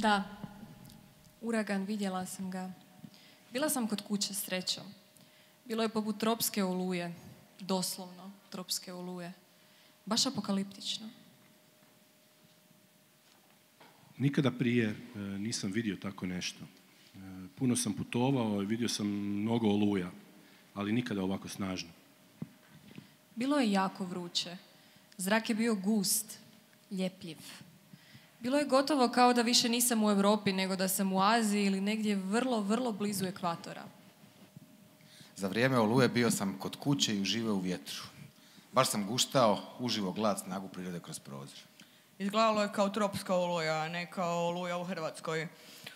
Da, uragan, vidjela sam ga. Bila sam kod kuće srećom. Bilo je poput tropske oluje, doslovno tropske oluje. Baš apokaliptično. Nikada prije nisam vidio tako nešto. Puno sam putovao i vidio sam mnogo oluja, ali nikada ovako snažno. Bilo je jako vruće. Zrak je bio gust, ljepljiv. Bilo je gotovo kao da više nisam u Europi, nego da sam u Aziji ili negdje vrlo, vrlo blizu ekvatora. Za vrijeme oluje bio sam kod kuće i uživao u vjetru. Baš sam guštao, uživo gledati snagu prirode kroz prozor. Izgledalo je kao tropska oluja, a ne kao oluja u Hrvatskoj,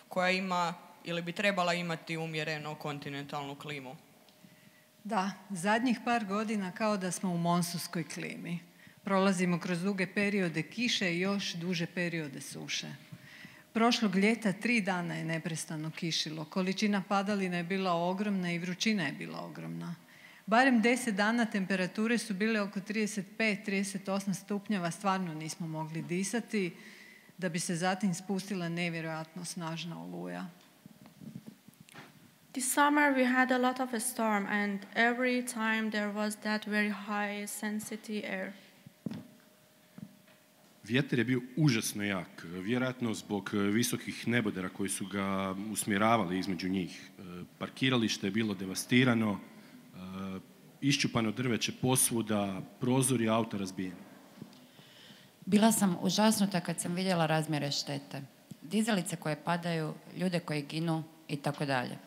koja ima ili bi trebala imati umjereno kontinentalnu klimu. Da, zadnjih par godina kao da smo u monsunskoj klimi. Prolazimo kroz duge periode kiše i još duže periode suše. Prošlog ljeta 3 dana je neprestano kišilo. Količina padalina je bila ogromna i vrućina je bila ogromna. Barem 10 dana temperature su bile oko 35-38 stupnjeva, stvarno nismo mogli disati, da bi se zatim spustila nevjerojatno snažna oluja. This summer we had a lot of a storm and every time there was that very high sensitivity air. Vjetar je bio užasno jak, vjerojatno zbog visokih nebodera koji su ga usmjeravali između njih. Parkiralište je bilo devastirano, iščupano drveće posvuda, prozori auta razbijeni. Bila sam užasnuta kad sam vidjela razmjere štete. Dizalice koje padaju, ljude koji ginu i tako dalje.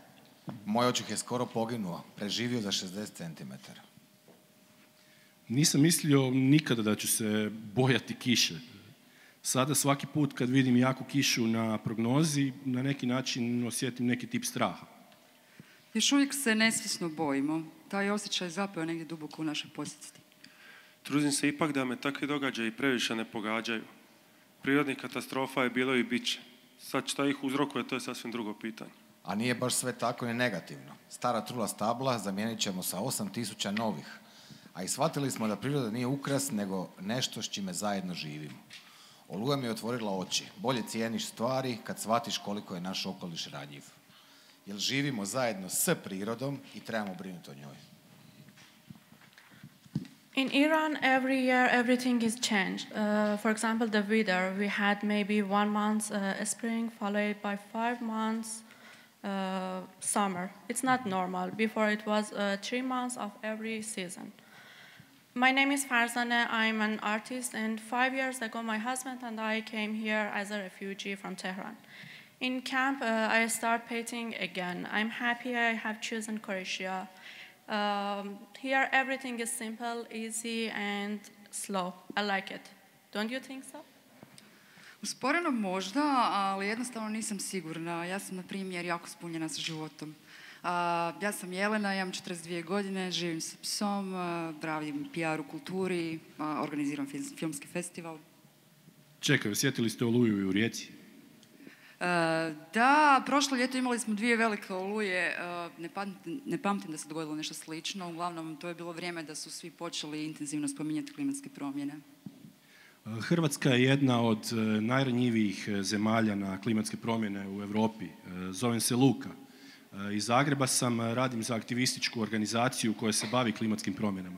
Moj očuh je skoro poginuo, preživio za 60 cm. Nisam mislio nikada da ću se bojati kiše. Sada svaki put kad vidim jaku kišu na prognozi, na neki način osjetim neki tip straha. Još uvijek se nesvjesno bojimo. Taj osjećaj zapeo negdje duboko u našoj podsvijesti. Trudim se ipak da me takvi događaji previše ne pogađaju. Prirodnih katastrofa je bilo i bit će. Sad šta ih uzrokuje, to je sasvim drugo pitanje. A nije baš sve tako ni negativno. Stara trula stabla zamijenit ćemo sa 8000 novih. A i shvatili smo da priroda nije ukras, nego nešto s čime zajedno živimo. Oluja mi je otvorila oči. Bolje cijeniš stvari kad shvatiš koliko je naš okoliš ranjiv. Jer živimo zajedno s prirodom i trebamo brinuti o njoj. In Iran, every year everything is changed. For example, the weather. We had maybe 1 month spring followed by 5 months summer. It's not normal. Before it was 3 months of every season. My name is Farzaneh. I'm an artist, and 5 years ago my husband and I came here as a refugee from Tehran. In camp, I start painting again. I'm happy I have chosen Croatia. Here everything is simple, easy and slow. I like it. Don't you think so? Usporeno možda, ali jednostavno nisam sigurna. Ja sam, na primjer, jako spunjena sa životom. Ja sam Jelena, imam 42 godine, živim sa psom, radim PR u kulturi, organiziram filmski festival. Čekaj, osjetili ste oluju i u Rijeci? Da, prošlo ljeto imali smo 2 velike oluje, ne pamtim da se dogodilo nešto slično, uglavnom to je bilo vrijeme da su svi počeli intenzivno spominjati klimatske promjene. Hrvatska je jedna od najranjivijih zemalja na klimatske promjene u Europi. Zovem se Luka. Iz Zagreba sam, radim za aktivističku organizaciju koja se bavi klimatskim promjenama.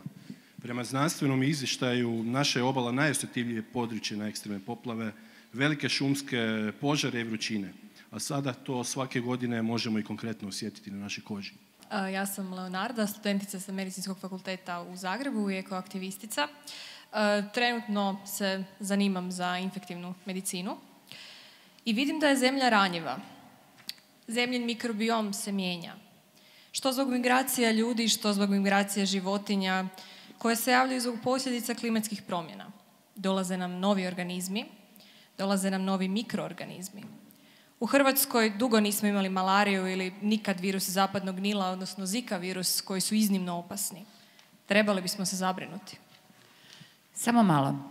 Prema znanstvenom izvještaju naša je obala najosjetljivije područje na ekstremne poplave, velike šumske požare i vrućine. A sada to svake godine možemo i konkretno osjetiti na našoj koži. Ja sam Leonarda, studentica sa Medicinskog fakulteta u Zagrebu i ekoaktivistica. Trenutno se zanimam za infektivnu medicinu i vidim da je zemlja ranjiva. Zemljin mikrobiom se mijenja. Što zbog migracija ljudi, što zbog migracija životinja, koje se javljaju zbog posljedica klimatskih promjena. Dolaze nam novi organizmi, dolaze nam novi mikroorganizmi. U Hrvatskoj dugo nismo imali malariju ili nikad virus zapadnog Nila, odnosno Zika virus, koji su iznimno opasni. Trebali bismo se zabrinuti. Samo malo.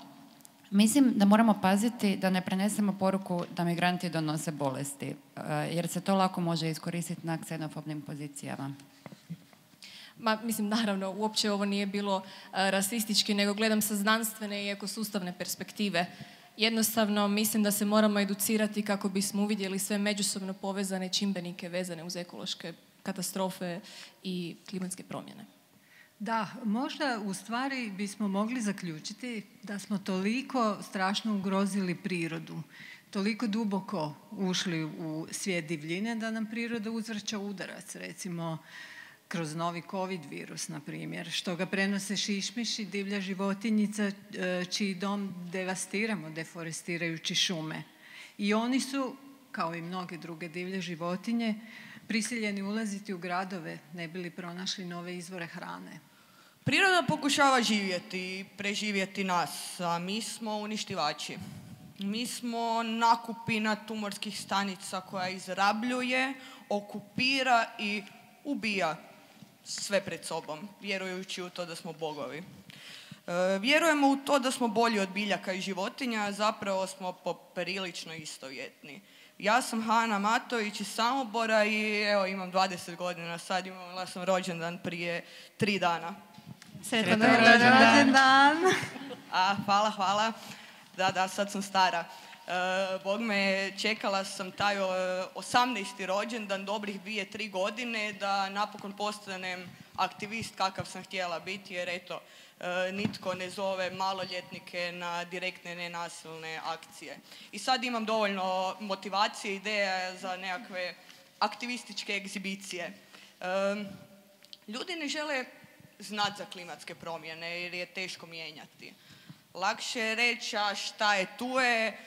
Mislim da moramo paziti da ne prenesemo poruku da migranti donose bolesti, jer se to lako može iskoristiti na ksenofobnim pozicijama. Mislim, naravno, uopće ovo nije bilo rasistički, nego gledam sa znanstvene i ekosustavne perspektive. Jednostavno, mislim da se moramo educirati kako bismo uvidjeli sve međusobno povezane čimbenike vezane uz ekološke katastrofe i klimatske promjene. Da, možda u stvari bismo mogli zaključiti da smo toliko strašno ugrozili prirodu, toliko duboko ušli u svijet divljine da nam priroda uzvraća udarac, recimo kroz novi COVID virus, na primjer, što ga prenose šišmiši, divlja životinjica, čiji dom devastiramo, deforestirajući šume. I oni su, kao i mnoge druge divlje životinje, prisiljeni ulaziti u gradove, ne bi li pronašli nove izvore hrane. Priroda pokušava živjeti i preživjeti nas, a mi smo uništivači. Mi smo nakupina tumorskih stanica koja izrabljuje, okupira i ubija sve pred sobom, vjerujući u to da smo bogovi. Vjerujemo u to da smo bolji od biljaka i životinja, a zapravo smo poprilično istovjetni. Ja sam Hana Matović iz Samobora i evo imam 20 godina, sad imala sam rođendan prije 3 dana. Sretan rođendan! Hvala. Da, sad sam stara. Bog me, čekala sam taj 18. rođendan, dobrih 2-3 godine, da napokon postanem aktivist kakav sam htjela biti, jer eto, nitko ne zove maloljetnike na direktne nenasilne akcije. I sad imam dovoljno motivacije, ideja za nekakve aktivističke egzibicije. Ljudi ne žele znati za klimatske promjene jer je teško mijenjati. Lakše je reći, a šta je tu je,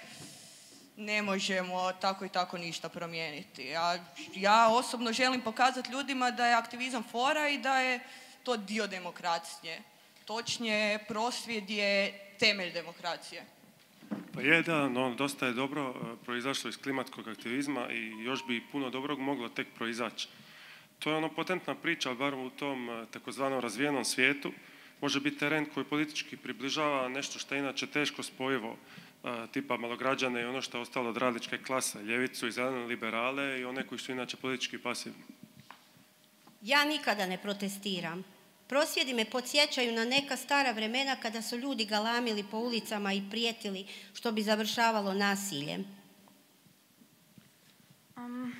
ne možemo tako i tako ništa promijeniti. A ja osobno želim pokazati ljudima da je aktivizam fora i da je to dio demokracije. Točnije, prosvjed je temelj demokracije. Pa je, da, no dosta je dobro proizašlo iz klimatskog aktivizma i još bi puno dobrog moglo tek proizaći. To je potentna priča, bar u tom takozvanom razvijenom svijetu. Može biti teren koji politički približava nešto što je inače teško spojivo, tipa malograđane i ono što je ostalo od radničke klase, ljevicu i zelene liberale i one koji su inače politički pasivni. Ja nikada ne protestiram. Prosvjedi me podsjećaju na neka stara vremena kada su ljudi galamili po ulicama i prijetili, što bi završavalo nasiljem.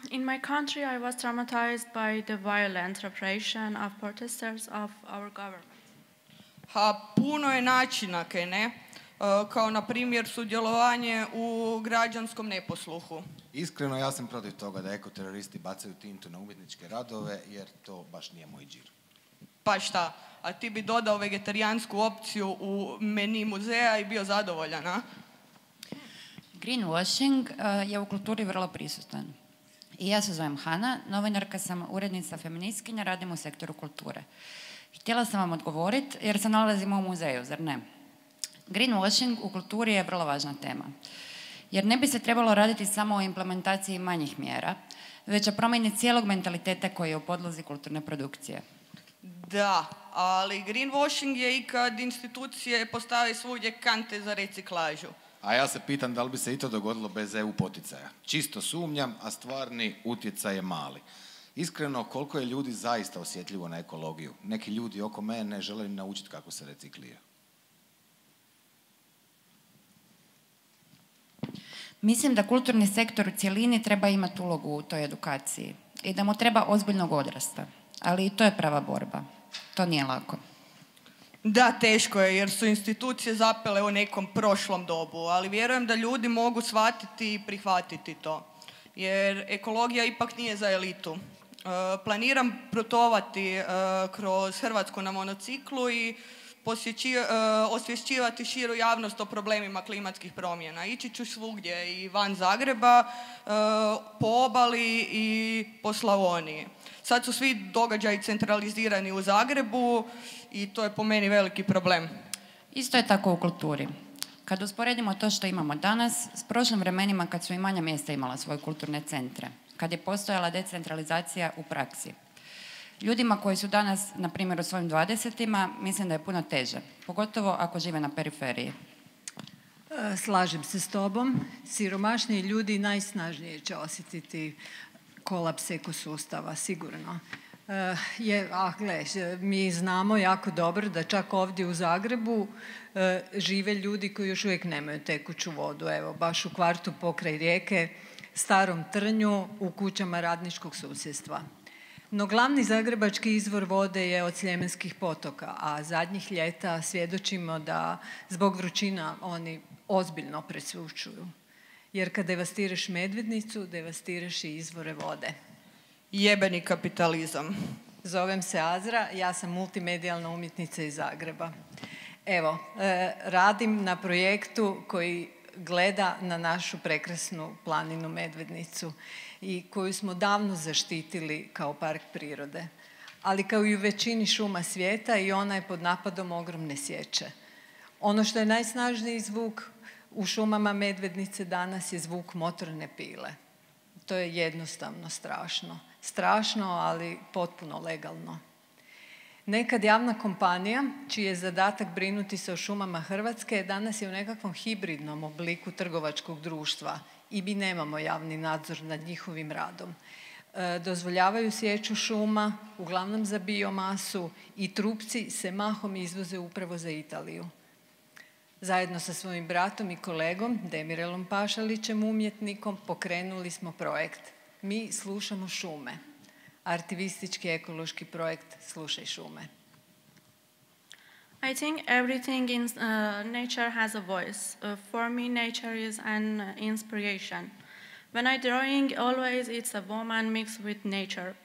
In my country I was traumatized by the violent repression of protesters of our government. Puno je načina, kaj ne? Kao na primjer sudjelovanje u građanskom neposluhu. Iskreno, ja sam protiv toga da ekoteroristi bacaju tintu na umjetničke radove, jer to baš nije moj džir. Pa šta? A ti bi dodao vegetarijansku opciju u meni muzeja i bio zadovoljan, a? Greenwashing je u kulturi vrlo prisutan. I ja se zovem Hana, novinarka sam, urednica feministkinja, radim u sektoru kulture. Htjela sam vam odgovoriti jer se nalazimo u muzeju, zar ne? Greenwashing u kulturi je vrlo važna tema. Jer ne bi se trebalo raditi samo o implementaciji manjih mjera, već o promjeni cijelog mentaliteta koji je u podlozi kulturne produkcije. Da, ali greenwashing je i kad institucije postave svugdje kante za reciklažu. A ja se pitam da li bi se i to dogodilo bez EU poticaja. Čisto sumnjam, a stvarni utjecaj je mali. Iskreno, koliko je ljudi zaista osjetljivo na ekologiju? Neki ljudi oko mene ne žele ni naučiti kako se reciklira. Mislim da kulturni sektor u cjelini treba imati ulogu u toj edukaciji i da mu treba ozbiljnog odrasta. Ali i to je prava borba. To nije lako. Da, teško je jer su institucije zapele u nekom prošlom dobu, ali vjerujem da ljudi mogu shvatiti i prihvatiti to. Jer ekologija ipak nije za elitu. Planiram putovati kroz Hrvatsku na monociklu i osvješćivati širu javnost o problemima klimatskih promjena. Ići ću svugdje i van Zagreba, po obali i po Slavoniji. Sad su svi događaji centralizirani u Zagrebu i to je po meni veliki problem. Isto je tako u kulturi. Kad usporedimo to što imamo danas s prošlim vremenima kad su i manja mjesta imala svoje kulturne centre, kad je postojala decentralizacija u praksi. Ljudima koji su danas, na primjer, u svojim 20-ima, mislim da je puno teže, pogotovo ako žive na periferiji. Slažem se s tobom. Siromašniji ljudi najsnažnije će osjetiti kolaps ekosustava, sigurno. Mi znamo jako dobro da čak ovdje u Zagrebu žive ljudi koji još uvijek nemaju tekuću vodu. Evo, baš u kvartu pokraj rijeke, Starom Trnju, u kućama radničkog susjedstva. No glavni zagrebački izvor vode je od Sljemenskih potoka, a zadnjih ljeta svjedočimo da zbog vrućina oni ozbiljno presušuju. Jer kad devastiraš Medvednicu, devastiraš i izvore vode. Jebeni kapitalizam. Zovem se Azra, ja sam multimedijalna umjetnica iz Zagreba. Evo, radim na projektu koji gleda na našu prekrasnu planinu Medvednicu i koju smo davno zaštitili kao park prirode. Ali kao i u većini šuma svijeta i ona je pod napadom ogromne sječe. Ono što je najsnažniji zvuk u šumama Medvednice danas je zvuk motorne pile. To je jednostavno strašno. Strašno, ali potpuno legalno. Nekad javna kompanija, čiji je zadatak brinuti se o šumama Hrvatske, danas je u nekakvom hibridnom obliku trgovačkog društva i mi nemamo javni nadzor nad njihovim radom. Dozvoljavaju sječu šuma, uglavnom za biomasu, i trupci se mahom izvoze upravo za Italiju. Zajedno sa svojim bratom i kolegom, Demirelom Pašalićem, umjetnikom, pokrenuli smo projekt Mi slušamo šume. Aktivistički ekološki projekt Slušaj šume. I think everything in nature has a voice. For me, nature is an inspiration. When I drawing, always it's a woman mixed with nature.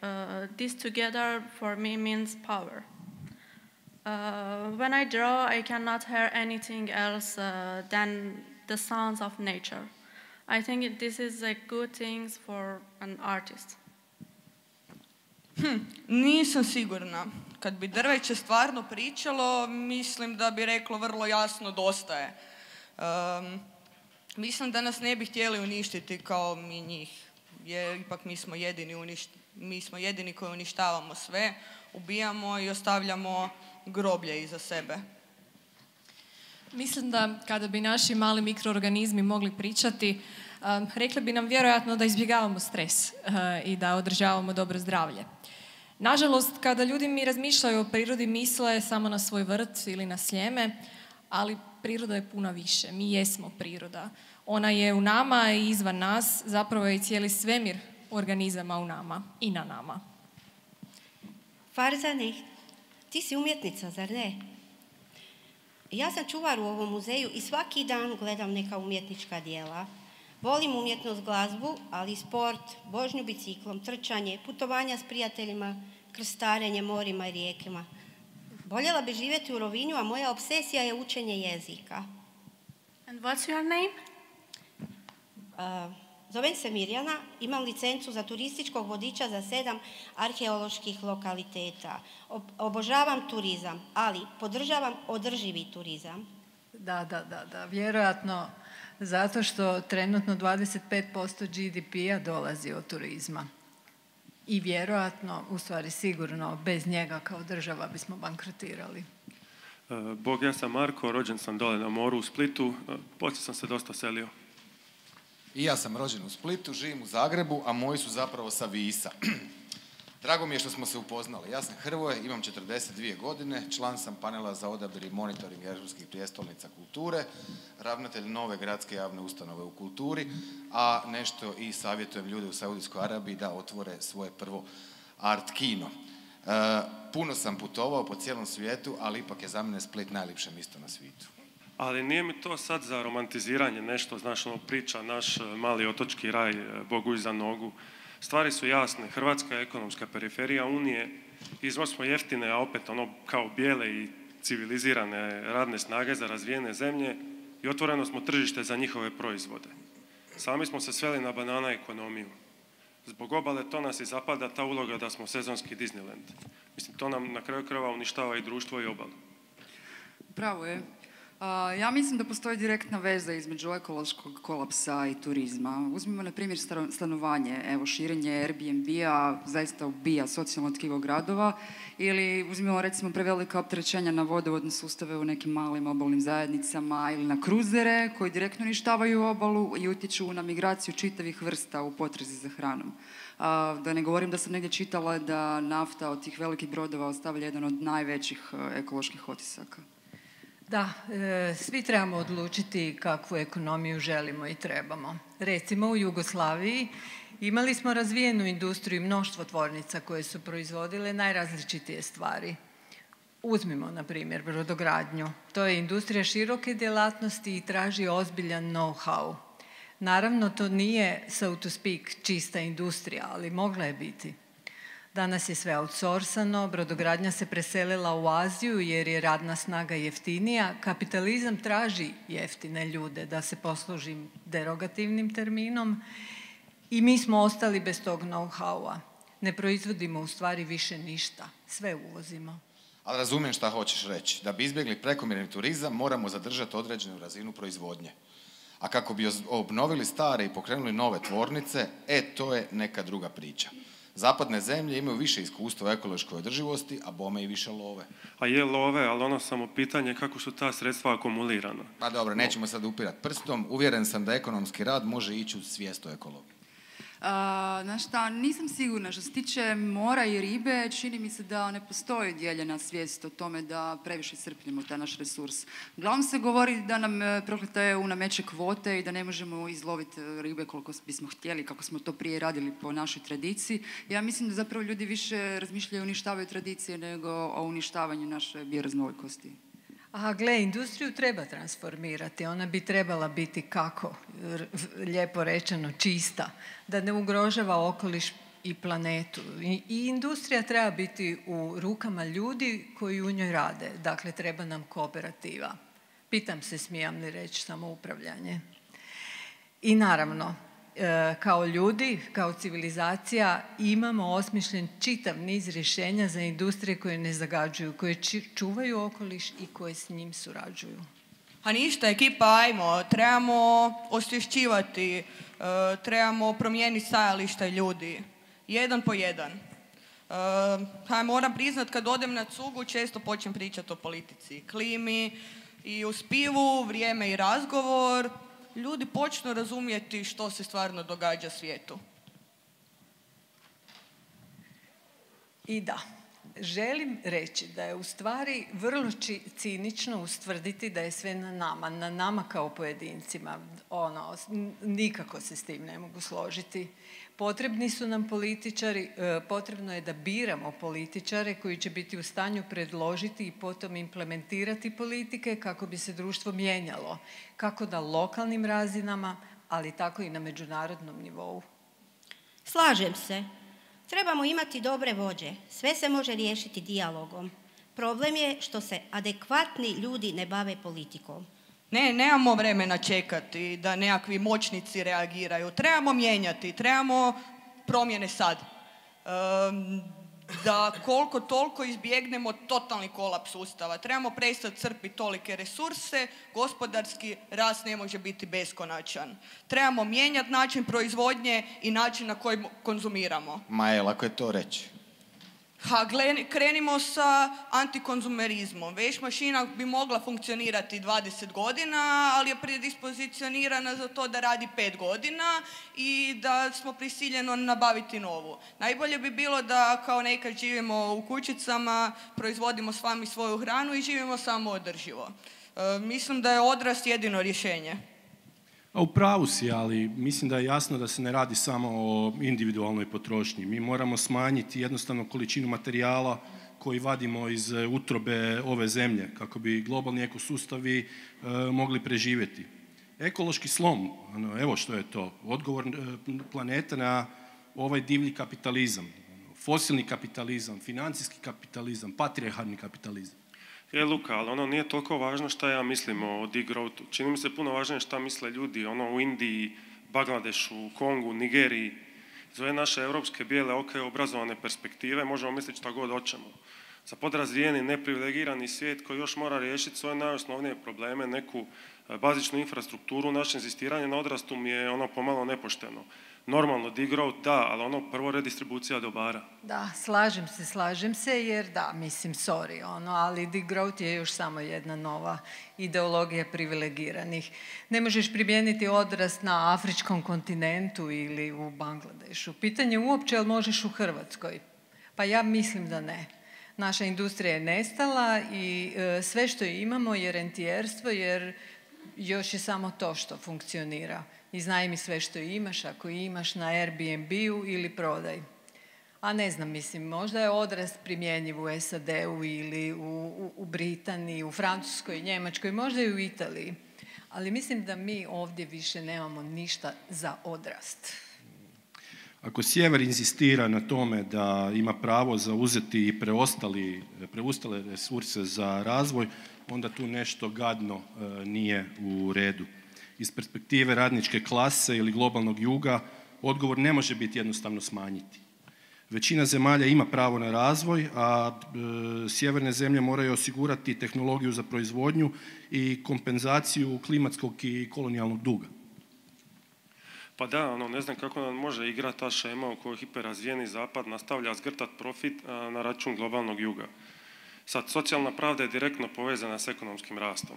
This together for me means power. When I draw, I cannot hear anything else than the sounds of nature. I think this is a good thing for an artist. Nisam sigurna. Kad bi drveće stvarno pričalo, mislim da bi reklo vrlo jasno dosta je. Mislim da nas ne bi htjeli uništiti kao mi njih, jer ipak mi smo jedini koji uništavamo sve, ubijamo i ostavljamo groblje iza sebe. Mislim da kada bi naši mali mikroorganizmi mogli pričati, rekli bi nam vjerojatno da izbjegavamo stres i da održavamo dobro zdravlje. Nažalost, kada ljudi mi razmišljaju o prirodi, misle samo na svoj vrt ili na Sljeme, ali priroda je puno više. Mi jesmo priroda. Ona je u nama i izvan nas, zapravo je i cijeli svemir organizama u nama i na nama. Farzane, ti si umjetnica, zar ne? Ja sam čuvar u ovom muzeju i svaki dan gledam neka umjetnička djela. Volim umjetnost, glazbu, ali i sport, vožnju biciklom, trčanje, putovanja s prijateljima, krstarenje morima i rijekama. Voljela bi živjeti u Rovinju, a moja obsesija je učenje jezika. And what's your name? Zovem se Mirjana, imam licencu za turističkog vodiča za 7 arheoloških lokaliteta. Obožavam turizam, ali podržavam održivi turizam. Da, vjerojatno zato što trenutno 25% GDP-a dolazi od turizma. I vjerojatno, u stvari sigurno, bez njega kao država bismo bankrotirali. Bog, ja sam Marko, rođen sam dole na moru u Splitu, poslije sam se dosta selio. I ja sam rođen u Splitu, živim u Zagrebu, a moji su zapravo sa Visa. Drago mi je što smo se upoznali. Ja sam Hrvoje, imam 42 godine, član sam panela za odabir i monitoring europskih prijestolnica kulture, ravnatelj nove gradske javne ustanove u kulturi, a nešto i savjetujem ljude u Saudijskoj Arabiji da otvore svoje prvo art kino. Puno sam putovao po cijelom svijetu, ali ipak je za mene Split najljepše mjesto na svijetu. Ali nije mi to sad za romantiziranje nešto, znaš, ono priča, naš mali otočki raj, Bogu iza nogu. Stvari su jasne, Hrvatska je ekonomska periferija Unije, izvoz smo jeftine, a opet ono kao bijele i civilizirane radne snage za razvijene zemlje i otvoreno smo tržište za njihove proizvode. Sami smo se sveli na banana ekonomiju. Zbog obale to nas i zapada ta uloga da smo sezonski Disneyland. Mislim, to nam na kraju krajeva uništava i društvo i obalu. Pravo je. Ja mislim da postoji direktna veza između ekološkog kolapsa i turizma. Uzmimo na primjer stanovanje, evo širenje Airbnb-a zaista ubija socijalno tkivo gradova, ili uzmimo recimo prevelika opterećenja na vodovodne sustave u nekim malim obalnim zajednicama ili na kruzere koji direktno uništavaju obalu i utječu na migraciju čitavih vrsta u potrazi za hranom. Da ne govorim da sam negdje čitala da nafta od tih velikih brodova ostavlja jedan od najvećih ekoloških otisaka. Da, svi trebamo odlučiti kakvu ekonomiju želimo i trebamo. Recimo u Jugoslaviji imali smo razvijenu industriju i mnoštvo tvornica koje su proizvodile najrazličitije stvari. Uzmimo, na primjer, brodogradnju. To je industrija široke djelatnosti i traži ozbiljan know-how. Naravno, to nije, so to speak, čista industrija, ali mogla je biti. Danas je sve outsourcano, brodogradnja se preselila u Aziju jer je radna snaga jeftinija. Kapitalizam traži jeftine ljude, da se poslužim derogativnim terminom, i mi smo ostali bez tog know-howa. Ne proizvodimo u stvari više ništa, sve uvozimo. Ali razumijem šta hoćeš reći. Da bi izbjegli prekomjerni turizam, moramo zadržati određenu razinu proizvodnje. A kako bi obnovili stare i pokrenuli nove tvornice, to je neka druga priča. Zapadne zemlje imaju više iskustva u ekološkoj održivosti, a bome i više love. A je love, ali ono samo pitanje kako su ta sredstva akumulirana. Pa dobro, nećemo sad upirati prstom. Uvjeren sam da ekonomski rad može ići uz svijest o ekologiji. Znaš šta, nisam sigurna. Što se tiče mora i ribe, čini mi se da ne postoji dijeljena svijest o tome da previše iscrpljujemo taj naš resurs. Uglavnom se govori da nam prokleta EU nameće kvote i da ne možemo izloviti ribe koliko bismo htjeli, kako smo to prije radili po našoj tradiciji. Ja mislim da zapravo ljudi više razmišljaju o uništavanju tradicije nego o uništavanju naše bioraznolikosti. A gle, industriju treba transformirati. Ona bi trebala biti, kako, lijepo rečeno, čista, da ne ugrožava okoliš i planetu. I industrija treba biti u rukama ljudi koji u njoj rade. Dakle, treba nam kooperativa. Pitam se, smijem li reći samoupravljanje. I naravno, kao ljudi, kao civilizacija imamo osmišljen čitav niz rješenja za industrije koje ne zagađuju, koje čuvaju okoliš i koje s njim surađuju. A ništa, ekipa, ajmo, trebamo osvješćivati, trebamo promijeniti stajališta ljudi, jedan po jedan. Moram priznat, kad odem na cugu, često počnem pričati o politici, klimi i uz pivu, vrijeme i razgovor, ljudi počnu razumjeti što se stvarno događa svijetu. I da, želim reći da je u stvari vrlo cinično ustvrditi da je sve na nama kao pojedincima. Nikako se s tim ne mogu složiti. Potrebni su nam političari, potrebno je da biramo političare koji će biti u stanju predložiti i potom implementirati politike kako bi se društvo mijenjalo, kako na lokalnim razinama, ali tako i na međunarodnom nivou. Slažem se. Trebamo imati dobre vođe. Sve se može riješiti dijalogom. Problem je što se adekvatni ljudi ne bave politikom. Nemamo vremena čekati da nekakvi moćnici reagiraju. Trebamo mijenjati, trebamo promjene sad. Da koliko toliko izbjegnemo totalni kolaps sustava. Trebamo prestati crpiti tolike resurse, gospodarski rast ne može biti beskonačan. Trebamo mijenjati način proizvodnje i način na koji konzumiramo. Maja, lako je to reći. Krenimo sa antikonzumerizmom. Veš mašina bi mogla funkcionirati 20 godina, ali je predispozicionirana za to da radi 5 godina i da smo prisiljeno nabaviti novu. Najbolje bi bilo da kao nekad živimo u kućicama, proizvodimo sami svoju hranu i živimo samo održivo. Mislim da je odrast jedino rješenje. A u pravu si, ali mislim da je jasno da se ne radi samo o individualnoj potrošnji. Mi moramo smanjiti jednostavno količinu materijala koji vadimo iz utrobe ove zemlje kako bi globalni ekosustavi mogli preživjeti. Ekološki slom, evo što je to, odgovor planete na ovaj divlji kapitalizam, fosilni kapitalizam, financijski kapitalizam, patrijarhalni kapitalizam. Luka, ali ono nije toliko važno šta ja mislim o degrowthu. Čini mi se puno važnije šta misle ljudi u Indiji, Bangladešu, Kongu, Nigeriji. Iz ove naše europske bijele obrazovane perspektive možemo misliti šta god hoćemo. Za podrazvijeni, neprivilegirani svijet koji još mora riješiti svoje najosnovnije probleme, neku bazičnu infrastrukturu, naše inzistiranje na odrastu mi je ono pomalo nepošteno. Normalno, degrowth da, ali ono prvo redistribucija dobara. Da, slažem se jer da, mislim, sorry, ali degrowth je još samo jedna nova ideologija privilegiranih. Ne možeš primijeniti odrast na afričkom kontinentu ili u Bangladešu. Pitanje je uopće, ali možeš u Hrvatskoj? Pa ja mislim da ne. Naša industrija je nestala i sve što imamo je rentijerstvo jer još je samo to što funkcionira. Iznajmi sve što imaš, ako imaš na Airbnb-u ili prodaj. A ne znam, mislim, možda je odrast primjenjiv u SAD-u ili u Britaniji, u Francuskoj, Njemačkoj, možda i u Italiji. Ali mislim da mi ovdje više nemamo ništa za odrast. Ako Sjever inzistira na tome da ima pravo zauzeti i preostale resurse za razvoj, onda tu nešto gadno nije u redu. Iz perspektive radničke klase ili globalnog juga, odgovor ne može biti jednostavno smanjiti. Većina zemalja ima pravo na razvoj, a sjeverne zemlje moraju osigurati tehnologiju za proizvodnju i kompenzaciju klimatskog i kolonijalnog duga. Pa da, ne znam kako nam može igrati ta šema u kojoj hiperrazvijeni zapad nastavlja zgrtat profit na račun globalnog juga. Sad, socijalna pravda je direktno povezana s ekonomskim rastom.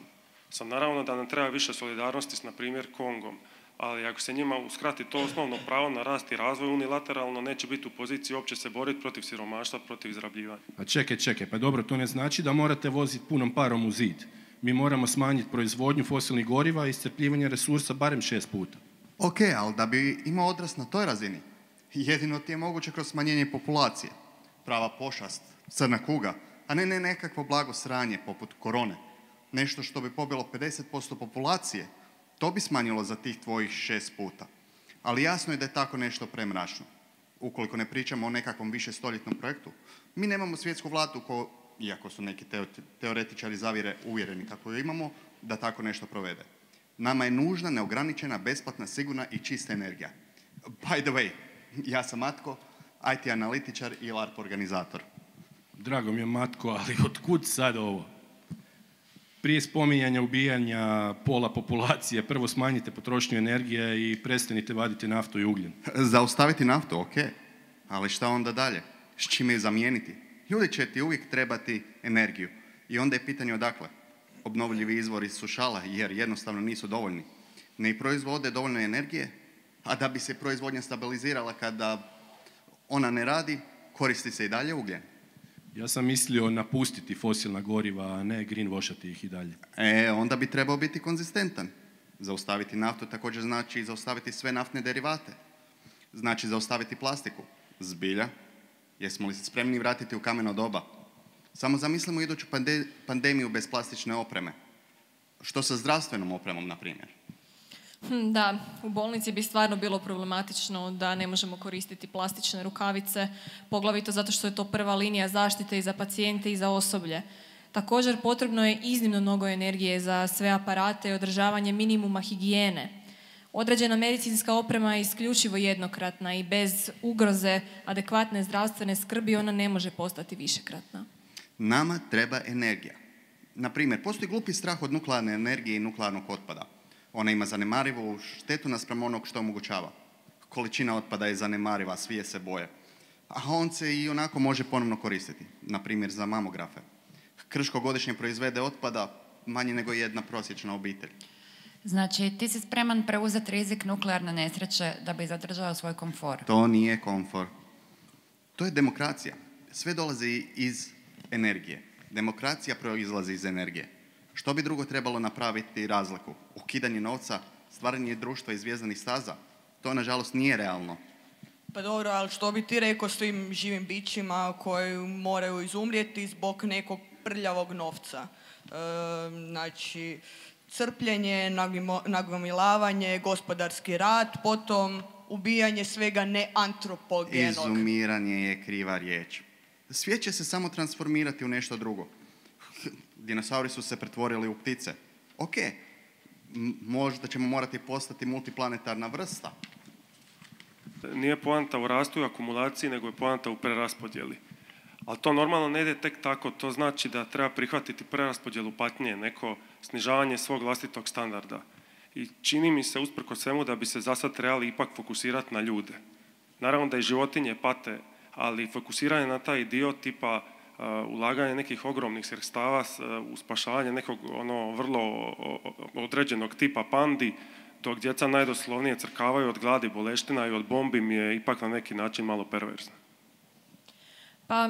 Sad, naravno da nam treba više solidarnosti s, na primjer, Kongom, ali ako se njima uskrati to osnovno pravo na rast i razvoj, unilateralno neće biti u poziciji uopće se boriti protiv siromaštva, protiv izrabljivanja. A čekaj, pa dobro, to ne znači da morate voziti punom parom u zid. Mi moramo smanjiti proizvodnju fosilnih goriva i iscrpljivanje resursa barem 6 puta. Ok, ali da bi imao odrast na toj razini, jedino ti je moguće kroz smanjenje populacije. Prava pošast, crna kuga, a ne nekakvo blago sranje poput korone. Nešto što bi pobilo 50% populacije, to bi smanjilo za tih tvojih 6 puta. Ali jasno je da je tako nešto premračno. Ukoliko ne pričamo o nekakvom višestoljetnom projektu, mi nemamo svjetsku vladu, iako su neki teoretičari zavjere uvjereni kako ju imamo, da tako nešto provede. Nama je nužna, neograničena, besplatna, sigurna i čista energija. By the way, ja sam Matko, IT analitičar i LARP organizator. Drago mi je, Matko, ali otkud sad ovo? Prije spominjanja ubijanja pola populacije, prvo smanjite potrošnju energije i prestanite vaditi naftu i ugljen. Zaustaviti naftu, ok. Ali šta onda dalje? S čime je zamijeniti? Ljudi će ti uvijek trebati energiju. I onda je pitanje odakle. Obnovljivi izvori su šala jer jednostavno nisu dovoljni. Ne proizvode dovoljno energije, a da bi se proizvodnja stabilizirala kada ona ne radi, koristi se i dalje ugljen. Ja sam mislio napustiti fosilna goriva, a ne greenwashati ih i dalje. Onda bi trebao biti konzistentan. Zaustaviti naftu također znači zaustaviti sve naftne derivate. Znači zaustaviti plastiku. Zbilja? Jesmo li se spremni vratiti u kameno doba? Samo zamislimo iduću pandemiju bez plastične opreme. Što sa zdravstvenom opremom, na primjer? Da, u bolnici bi stvarno bilo problematično da ne možemo koristiti plastične rukavice, poglavito zato što je to prva linija zaštite i za pacijente i za osoblje. Također potrebno je iznimno mnogo energije za sve aparate i održavanje minimuma higijene. Određena medicinska oprema je isključivo jednokratna i bez ugroze adekvatne zdravstvene skrbi ona ne može postati višekratna. Nama treba energija. Na primjer, postoji glupi strah od nuklearne energije i nuklearnog otpada. Ona ima zanemarivu štetu naspram onog što omogućava. Količina otpada je zanemariva, svi je se boje. A on se i onako može ponovno koristiti. Na primjer, za mamografe. Krško godišnje proizvede otpada manje nego jedna prosječna obitelj. Znači, ti si spreman preuzeti rizik nuklearne nesreće da bi zadržao svoj komfor? To nije komfor. To je demokracija. Sve dolazi iz energije. Demokracija proizlazi iz energije. Što bi drugo trebalo napraviti razliku? Ukidanje novca, stvaranje društva iz vjezanih staza? To, nažalost, nije realno. Pa dobro, ali što bi ti rekao svim živim bićima koji moraju izumrijeti zbog nekog prljavog novca? Znači, crpljenje, nagomilavanje, gospodarski rat, potom ubijanje svega neantropogenog. Izumiranje je kriva riječ. Svijet će se samo transformirati u nešto drugo. Dinosauri su se pretvorili u ptice. Ok, možda ćemo morati postati multiplanetarna vrsta. Nije poanta u rastu i akumulaciji, nego je poanta u preraspodjeli. Ali to normalno ne ide tek tako, to znači da treba prihvatiti preraspodjelu patnje, neko snižavanje svog vlastitog standarda. I čini mi se usprkos svemu da bi se za sad trebali ipak fokusirati na ljude. Naravno da i životinje pate, ali fokusiranje na taj dio tipa ulaganje nekih ogromnih sredstava u spašavanje nekog vrlo određenog tipa pandi, dok djeca najdoslovnije crkavaju od gladi, boleština i od bombi, mi je ipak na neki način malo perverzno. Pa,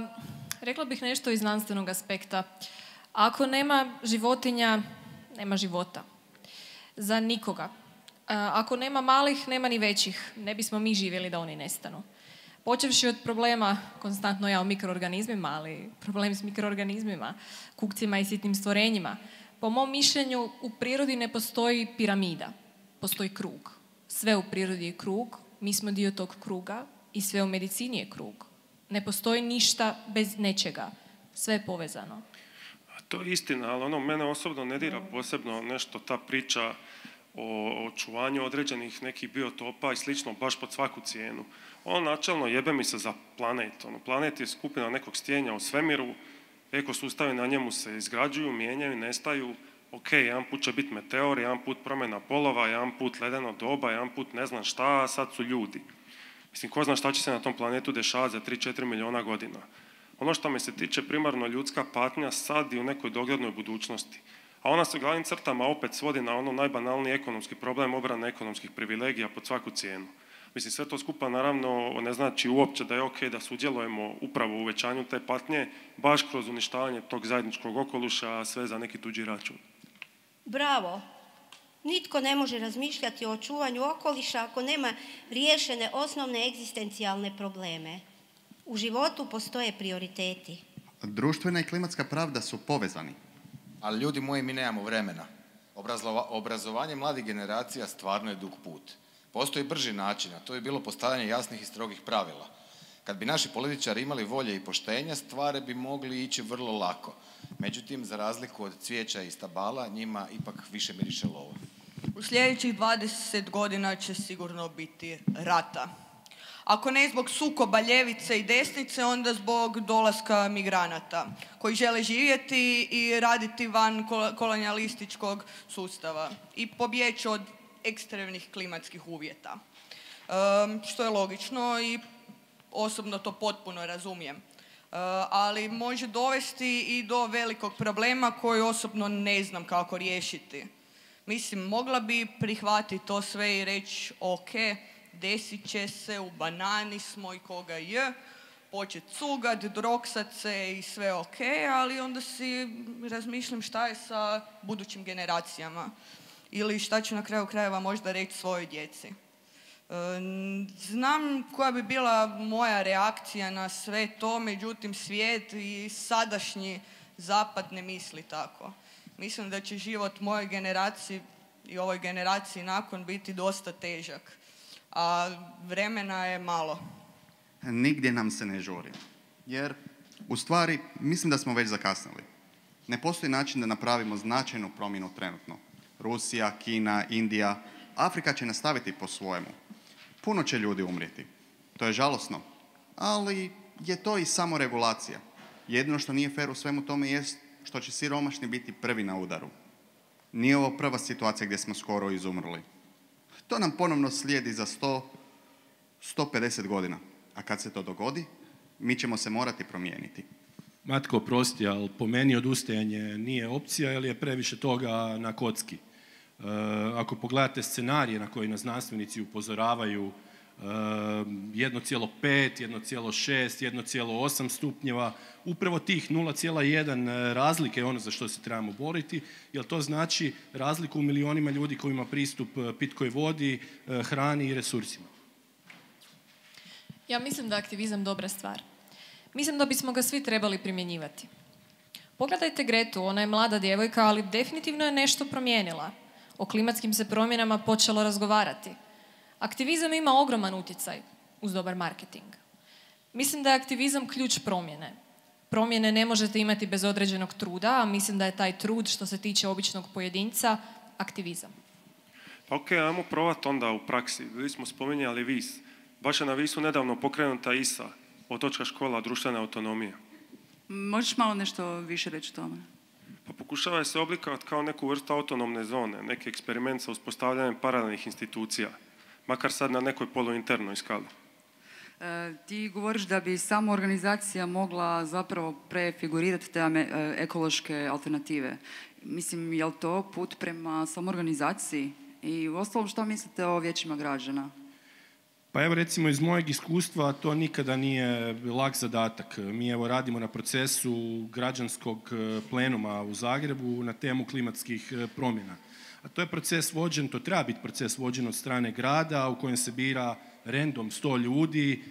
rekla bih nešto iz znanstvenog aspekta. Ako nema životinja, nema života. Za nikoga. Ako nema malih, nema ni većih. Ne bismo mi živjeli da oni nestanu. Počevši od problema, konstantno ja o mikroorganizmima, ali problem s mikroorganizmima, kukcima i sitnim stvorenjima. Po mom mišljenju, u prirodi ne postoji piramida. Postoji krug. Sve u prirodi je krug, mi smo dio tog kruga i sve u medicini je krug. Ne postoji ništa bez nečega. Sve je povezano. To je istina, ali mene osobno ne dira posebno nešto ta priča o očuvanju određenih nekih biotopa i slično, baš pod svaku cijenu. Načelno jebe mi se za planet. Planet je skupina nekog stjenja u svemiru, ekosustavi na njemu se izgrađuju, mijenjaju, nestaju. Ok, jedan put će biti meteor, jedan put promjena polova, jedan put ledeno doba, jedan put ne znam šta, a sad su ljudi. Mislim, ko zna šta će se na tom planetu dešavati za 3-4 milijuna godina. Ono što me se tiče primarno ljudska patnja sad i u nekoj doglednoj budućnosti. A ona se u glavnim crtama opet svodi na najbanalniji ekonomski problem obrane ekonomskih privilegija pod svaku cijenu. Mislim, sve to skupa naravno ne znači uopće da je ok da sudjelujemo upravo u uvećanju te patnje, baš kroz uništavanje tog zajedničkog okoliša, a sve za neki tuđi račun. Bravo! Nitko ne može razmišljati o očuvanju okoliša ako nema riješene osnovne egzistencijalne probleme. U životu postoje prioriteti. Društvena i klimatska pravda su povezani. Ali ljudi moji, mi nemamo vremena. Obrazovanje mladih generacija stvarno je dug put. Postoji brži način, a to je bilo postavljanje jasnih i strogih pravila. Kad bi naši političari imali volje i poštenja, stvari bi mogli ići vrlo lako. Međutim, za razliku od cvijeća i stabala, njima ipak više miriše lova. U sljedećih 20 godina će sigurno biti rata. Ako ne zbog sukoba ljevice i desnice, onda zbog dolaska migranata koji žele živjeti i raditi van kolonijalističkog sustava i pobjeći od ekstremnih klimatskih uvjeta. Što je logično i osobno to potpuno razumijem. Ali može dovesti i do velikog problema koji osobno ne znam kako riješiti. Mislim, mogla bi prihvatiti to sve i reći ok, desit će se, u banani smo i koga je, počet cugat, droksat se i sve ok, ali onda si razmišljam šta je sa budućim generacijama ili šta ću na kraju krajeva možda reći svojoj djeci. Znam koja bi bila moja reakcija na sve to, međutim svijet i sadašnji zapad ne misli tako. Mislim da će život moje generacije i ovoj generaciji nakon biti dosta težak, a vremena je malo. Nigdje nam se ne žuri, jer u stvari mislim da smo već zakasnili. Ne postoji način da napravimo značajnu promjenu trenutno. Rusija, Kina, Indija, Afrika će nastaviti po svojemu. Puno će ljudi umrijeti. To je žalosno, ali je to i samo regulacija. Jedino što nije fer u svemu tome jest što će siromašni biti prvi na udaru. Nije ovo prva situacija gdje smo skoro izumrli. To nam ponovno slijedi za 150 godina. A kad se to dogodi, mi ćemo se morati promijeniti. Matko, oprosti, ali po meni odustajanje nije opcija jer je previše toga na kocki. Ako pogledate scenarije na koje nas znanstvenici upozoravaju 1,5, 1,6, 1,8 stupnjeva, upravo tih 0,1 razlike je ono za što se trebamo boriti, jer to znači razliku u milionima ljudi koji ima pristup pitkoj vodi, hrani i resursima. Ja mislim da je aktivizam dobra stvar. Mislim da bismo ga svi trebali primjenjivati. Pogledajte Gretu, ona je mlada djevojka, ali definitivno je nešto promijenila. O klimatskim se promjenama počelo razgovarati. Aktivizam ima ogroman utjecaj uz dobar marketing. Mislim da je aktivizam ključ promjene. Promjene ne možete imati bez određenog truda, a mislim da je taj trud što se tiče običnog pojedinca aktivizam. Pa ok, ajmo probati onda u praksi. Vi smo spominjali Vis. Baš je na Visu nedavno pokrenuta ISA, Otočka škola društvene autonomije. Možeš malo nešto više reći o tome? Pa pokušava se oblikovati kao neku vrstu autonomne zone, neki eksperiment sa uspostavljanjem paralelnih institucija, makar sad na nekoj poluinternoj skali. Ti govoriš da bi sama organizacija mogla zapravo prefigurirati te ekološke alternative. Mislim, je li to put prema samoorganizaciji? I uostalom, što mislite o vijećima građana? Pa evo recimo iz mojeg iskustva to nikada nije lak zadatak. Mi evo radimo na procesu građanskog plenuma u Zagrebu na temu klimatskih promjena. A to je proces vođen, to treba biti proces vođen od strane grada u kojem se bira random 100 ljudi.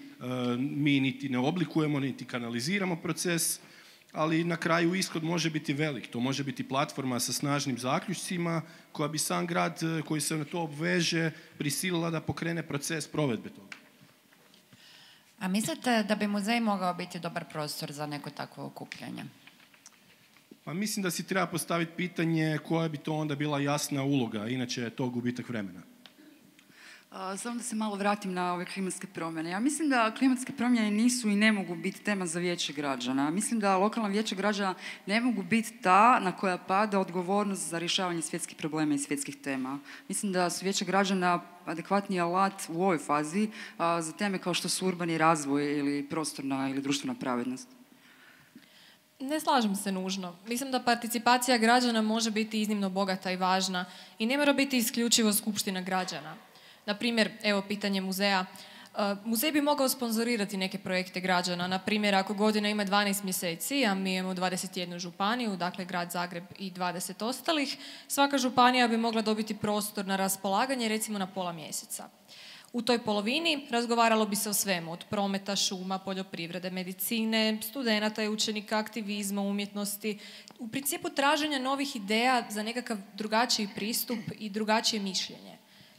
Mi niti ne oblikujemo, niti kanaliziramo proces, ali na kraju ishod može biti velik. To može biti platforma sa snažnim zaključcima koja bi sam grad koji se na to obveže prisilila da pokrene proces provedbe toga. A mislite da bi muzej mogao biti dobar prostor za neko takvo okupljanje? Pa mislim da si treba postaviti pitanje koja bi to onda bila jasna uloga, inače je to gubitak vremena. Samo da se malo vratim na ove klimatske promjene. Ja mislim da klimatske promjene nisu i ne mogu biti tema za vijeće građana. Mislim da lokalna vijeća građana ne mogu biti ta na koja pada odgovornost za rješavanje svjetskih problema i svjetskih tema. Mislim da su vijeća građana adekvatni alat u ovoj fazi za teme kao što su urbani razvoj ili prostorna ili društvena pravednost. Ne slažem se nužno. Mislim da participacija građana može biti iznimno bogata i važna i ne mora biti isključivo skupština građana. Na primjer, evo pitanje muzeja. Muzej bi mogao sponzorirati neke projekte građana. Na primjer, ako godina ima 12 mjeseci, a mi imamo 21 županiju, dakle grad Zagreb i 20 ostalih, svaka županija bi mogla dobiti prostor na raspolaganje recimo na pola mjeseca. U toj polovini razgovaralo bi se o svemu, od prometa, šuma, poljoprivrede, medicine, studenata i učenika, aktivizma, umjetnosti, u principu traženja novih ideja za nekakav drugačiji pristup i drugačije mišljenje.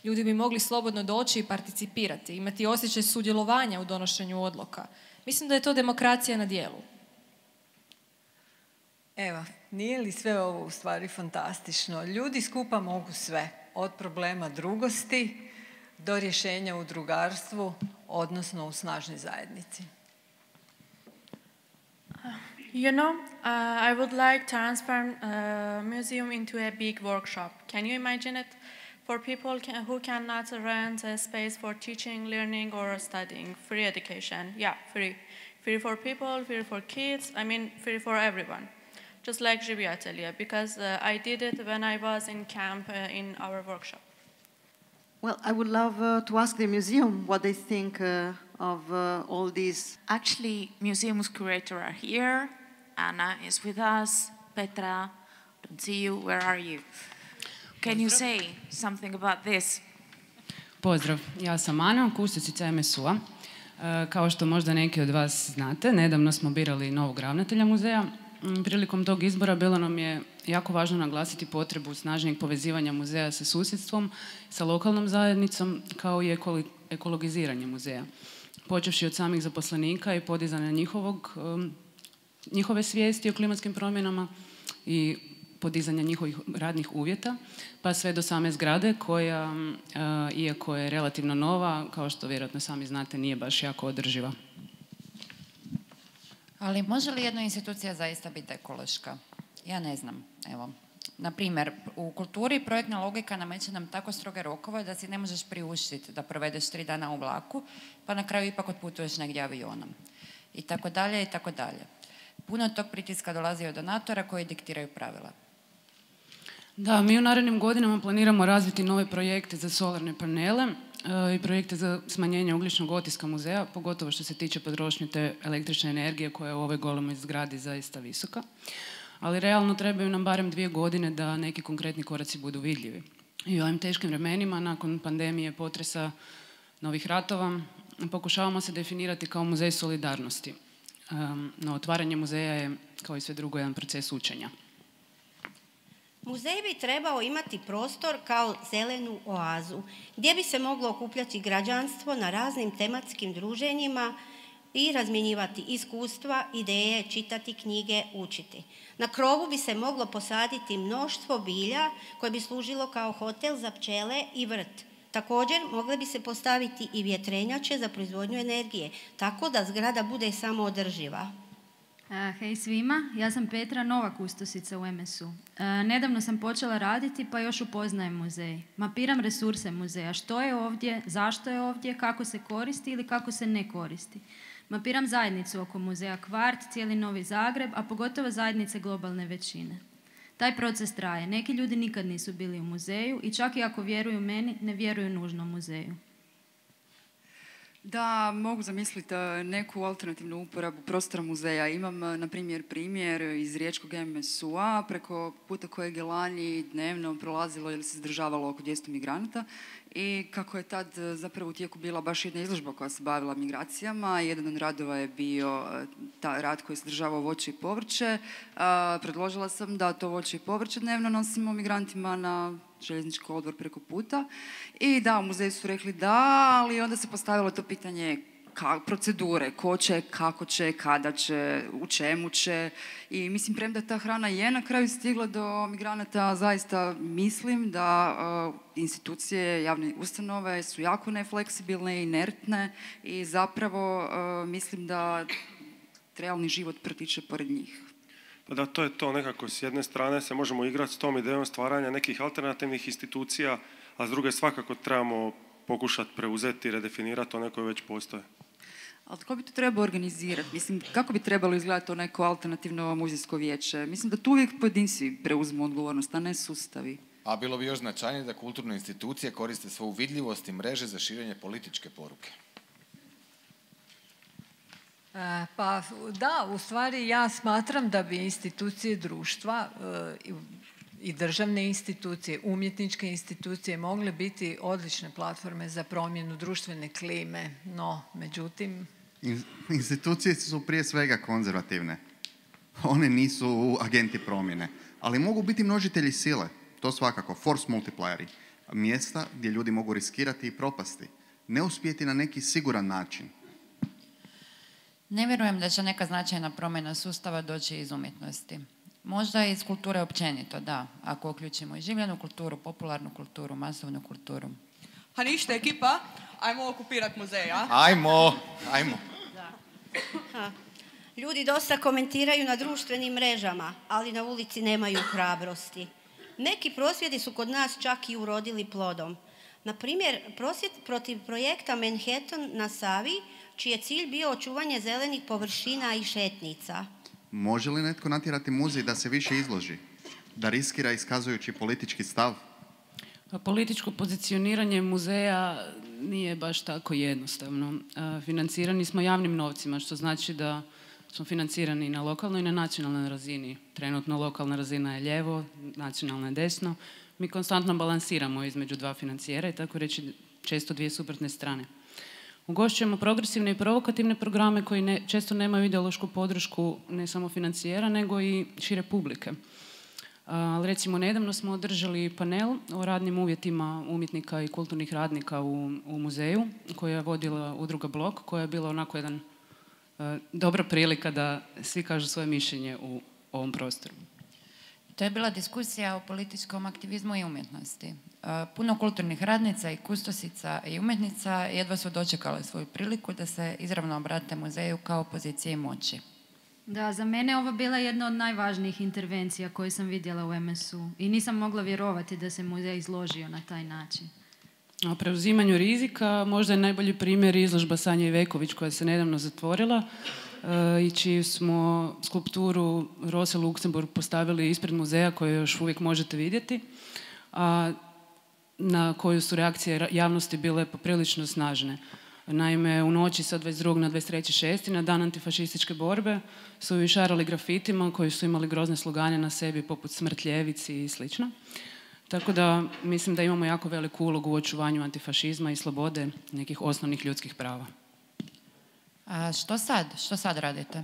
Ljudi bi mogli slobodno doći i participirati, imati osjećaj sudjelovanja u donošenju odluka. Mislim da je to demokracija na djelu. Evo, nije li sve ovo u stvari fantastično? Ljudi skupa mogu sve, od problema drugosti do rješenja u drugarstvu, odnosno u snažnoj zajednici. You know, I would like to transform museum into a big workshop. Can you imagine it? For people who cannot rent a space for teaching, learning, or studying. Free education. Yeah, free. Free for people, free for kids. I mean, free for everyone. Just like Živi Atelier, because I did it when I was in camp in our workshop. Well, I would love to ask the museum what they think of all these. Actually, museum's curator are here. Anna is with us. Petra, don't see you. Where are you? Can you say something about this? Pozdrav, ja sam Ana, kustovčica MSU-a. Kao što možda neki od vas znate, nedavno smo birali novog ravnatelja muzeja. Prilikom tog izbora bilo nam je jako važno naglasiti potrebu snažnijeg povezivanja muzeja sa susjedstvom, sa lokalnom zajednicom, kao i ekologiziranje muzeja. Počevši od samih zaposlenika i podizanja njihove svijesti o klimatskim promjenama i podizanja njihovih radnih uvjeta, pa sve do same zgrade koja, iako je relativno nova, kao što vjerojatno sami znate, nije baš jako održiva. Ali može li jedna institucija zaista biti ekološka? Ja ne znam, evo. Na primjer, u kulturi projektna logika nameće nam tako stroge rokove da si ne možeš priuštiti da provedeš 3 dana u vlaku, pa na kraju ipak otputuješ negdje avionom. I tako dalje, i tako dalje. Puno tog pritiska dolazi od donatora koji diktiraju pravila. Da, mi u narednim godinama planiramo razviti nove projekte za solarne panele i projekte za smanjenje ugljičnog otiska muzeja, pogotovo što se tiče potrošnje te električne energije koja je u ovoj golemoj zgradi zaista visoka. Ali realno trebaju nam barem 2 godine da neki konkretni koraci budu vidljivi. I u ovim teškim vremenima, nakon pandemije, potresa, novih ratova, pokušavamo se definirati kao muzej solidarnosti. No, otvaranje muzeja je, kao i sve drugo, jedan proces učenja. Muzej bi trebao imati prostor kao zelenu oazu, gdje bi se moglo okupljati građanstvo na raznim tematskim druženjima i razmjenjivati iskustva, ideje, čitati knjige, učiti. Na krovu bi se moglo posaditi mnoštvo bilja koje bi služilo kao hotel za pčele i vrt. Također, mogle bi se postaviti i vjetrenjače za proizvodnju energije, tako da zgrada bude samoodrživa. Hej svima, ja sam Petra, nova kustosica u MS-u. Nedavno sam počela raditi pa još upoznajem muzej. Mapiram resurse muzeja, što je ovdje, zašto je ovdje, kako se koristi ili kako se ne koristi. Mapiram zajednicu oko muzeja Kvart, cijeli Novi Zagreb, a pogotovo zajednice globalne većine. Taj proces traje. Neki ljudi nikad nisu bili u muzeju i čak i ako vjeruju meni, ne vjeruju nužno muzeju. Da, mogu zamisliti neku alternativnu uporabu prostora muzeja. Imam, na primjer iz riječkog MSU-a, preko puta kojeg je lani dnevno prolazilo ili se zadržavalo oko 200 migranata i kako je tad zapravo u tijeku bila baš jedna izložba koja se bavila migracijama. Jedan od radova je bio taj rad koji je sadržavao voće i povrće. Predložila sam da to voće i povrće dnevno nosimo migrantima na željeznički odvor preko puta i da, u muzeju su rekli da, ali onda se postavilo to pitanje procedure, ko će, kako će, kada će, u čemu će i mislim, premda ta hrana je na kraju stigla do migranata, zaista mislim da institucije, javne ustanove su jako nefleksibilne i inertne i zapravo mislim da realni život pretiče pored njih. Pa da, to je to nekako. S jedne strane se možemo igrati s tom idejom stvaranja nekih alternativnih institucija, a s druge svakako trebamo pokušati preuzeti i redefinirati one koje već postoje. Ali tko bi to trebao organizirati? Mislim, kako bi trebalo izgledati to neko alternativno muzejsko vijeće? Mislim da tu uvijek pojedinci preuzmu odgovornost, a ne sustavi. A bilo bi još značajnije da kulturne institucije koriste svoju vidljivost i mreže za širenje političke poruke. Pa da, u stvari ja smatram da bi institucije društva i državne institucije, umjetničke institucije mogle biti odlične platforme za promjenu društvene klime, no međutim... Institucije su prije svega konzervativne. One nisu agenti promjene, ali mogu biti množitelji sile, to svakako, force multiplieri, mjesta gdje ljudi mogu riskirati i propasti, ne uspjeti na neki siguran način. Ne vjerujem da će neka značajna promjena sustava doći iz umjetnosti. Možda iz kulture općenito, da, ako uključimo i življenu kulturu, popularnu kulturu, masovnu kulturu. Pa ništa, ekipa, ajmo okupirati muzej, a? Ajmo. Ljudi dosta komentiraju na društvenim mrežama, ali na ulici nemaju hrabrosti. Neki prosvjedi su kod nas čak i urodili plodom. Na primjer, prosvjed protiv projekta Manhattan na Savi, čiji je cilj bio očuvanje zelenih površina i šetnica. Može li netko natjerati muzej da se više izloži? Da riskira iskazujući politički stav? Političko pozicioniranje muzeja nije baš tako jednostavno. Financirani smo javnim novcima, što znači da smo financirani na lokalnoj i na nacionalnoj razini. Trenutno lokalna razina je lijevo, nacionalna je desno. Mi konstantno balansiramo između dva financijera i tako reći često dvije suprotne strane. Ugošćujemo progresivne i provokativne programe koji često nemaju ideološku podršku ne samo financijera, nego i šire publike. Recimo, nedavno smo održali panel o radnim uvjetima umjetnika i kulturnih radnika u muzeju, koja je vodila udruga Blok, koja je bila onako jedan dobra prilika da svi kažu svoje mišljenje u ovom prostoru. To je bila diskusija o političkom aktivizmu i umjetnosti. Puno kulturnih radnica i kustosica i umjetnica jedva su dočekale svoju priliku da se izravno obrate muzeju kao pozicije moći. Da, za mene je ovo bila jedna od najvažnijih intervencija koje sam vidjela u MS-u i nisam mogla vjerovati da se muzej izložio na taj način. O preuzimanju rizika možda je najbolji primjer izložba Sanje Iveković koja se nedavno zatvorila i čiju smo skulpturu Rose Luxemburg postavili ispred muzeja koju još uvijek možete vidjeti, a na koju su reakcije javnosti bile poprilično snažne. Naime, u noći sa 22. na 23.6. na dan antifašističke borbe su ju išarali grafitima koji su imali grozne slogane na sebi poput smrt ljevici i sl. Tako da mislim da imamo jako veliku ulogu u očuvanju antifašizma i slobode nekih osnovnih ljudskih prava. A što sad radite?